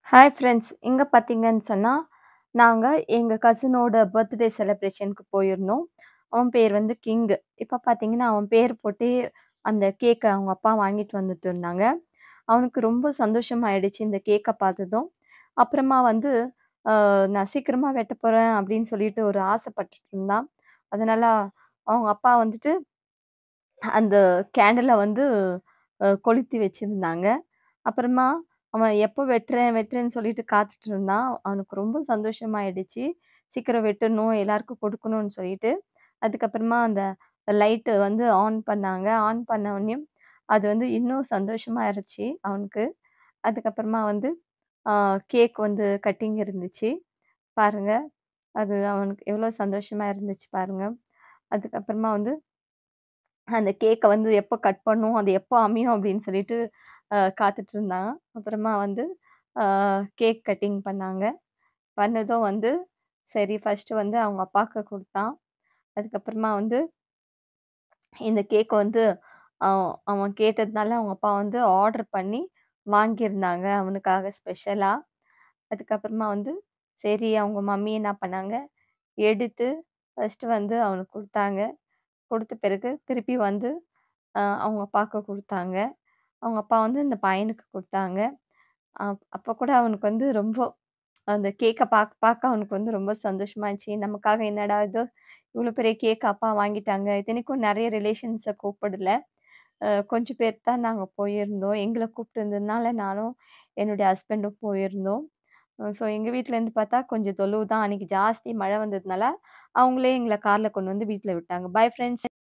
Hi friends. இங்க பார்த்தீங்கன்னு சொன்னா, நாங்க எங்க கசினோட பர்த்டே செலிப்ரேஷனுக்கு போயிருந்தோம். அவன் பேர் வந்து கிங்கு. இப்ப பார்த்தீங்கன்னா, அவன் பேர் போட்டே அந்த கேக்க அவங்க அப்பா வாங்கிட்டு வந்துட்டு இருந்தாங்க. அவனுக்கு ரொம்ப சந்தோஷமாயிடுச்சு இந்த கேக்க பார்த்ததும். அப்புறமா வந்து நான் சீக்கிரமா வெட்டப் போறேன் அப்படின்னு சொல்லிட்டு ஒரு ஆசைப்பட்டுட்டு இருந்தான். அதனால அவங்க அப்பா வந்துட்டு அந்த கேண்டில வந்து கொளுத்தி வச்சிருந்தாங்க. அப்புறமா அவன் எப்போ வெட்டுறேன், வெட்டுறேன்னு சொல்லிட்டு காத்துட்டு இருந்தான். அவனுக்கு ரொம்ப சந்தோஷமாயிடுச்சு. சீக்கிரம் வெட்டணும், எல்லாருக்கும் கொடுக்கணும்னு சொல்லிட்டு. அதுக்கப்புறமா அந்த லைட்டு வந்து ஆன் பண்ணாங்க. ஆன் பண்ண உடனேயும் அது வந்து இன்னும் சந்தோஷமா இருந்துச்சு அவனுக்கு. அதுக்கப்புறமா வந்து ஆ கேக் வந்து கட்டிங் இருந்துச்சு. பாருங்க. அது அவனுக்கு எவ்வளோ சந்தோஷமா இருந்துச்சு பாருங்க. அதுக்கப்புறமா வந்து அந்த கேக்க வந்து எப்ப கட் பண்ணும், அது எப்ப அமையும் அப்படின்னு சொல்லிட்டு காத்துட்டு இருந்தான். அப்புறமா வந்து அ கேக் கட்டிங் பண்ணாங்க. பண்ணதும் வந்து சரி ஃபர்ஸ்ட்டு வந்து அவங்க அப்பாக்கு குடுத்தான். அதுக்கப்புறமா வந்து இந்த கேக்க வந்து அவன் கேட்டதுனால அவங்க அப்பா வந்து ஆர்டர் பண்ணி வாங்கியிருந்தாங்க அவனுக்காக ஸ்பெஷலா. அதுக்கப்புறமா வந்து சரி அவங்க மம்மி என்ன பண்ணாங்க, எடுத்து ஃபர்ஸ்ட்டு வந்து அவனுக்கு குடுத்தாங்க. குடுத்த பிறகு திருப்பி வந்து அவங்க அப்பாக்கு குடுத்தாங்க. அவங்க அப்பா வந்து இந்த பையனுக்கு குடுத்தாங்க. அப்ப கூட அவனுக்கு வந்து ரொம்ப அந்த கேக்க பாக்க பாக்க அவனுக்கு வந்து ரொம்ப சந்தோஷமா இருந்துச்சு. நமக்காக என்னடா இது இவ்ளோ பெரிய கேக் அப்பா வாங்கிட்டாங்க. இத்தனைக்கும் நெறைய ரிலேஷன்ஸ கூப்பிடல. கொஞ்சம் பேர் தான் நாங்க போயிருந்தோம். எங்கள கூப்பிட்டுருந்ததுனால நானும் என்னுடைய ஹஸ்பண்டும் போயிருந்தோம். ஸோ எங்க வீட்லேருந்து பார்த்தா கொஞ்சம் தொலைவு தான். அன்னைக்கு ஜாஸ்தி மழை வந்ததுனால, அவங்களே எங்கள கார்ல கொண்டு வந்து வீட்ல விட்டாங்க. Bye friends.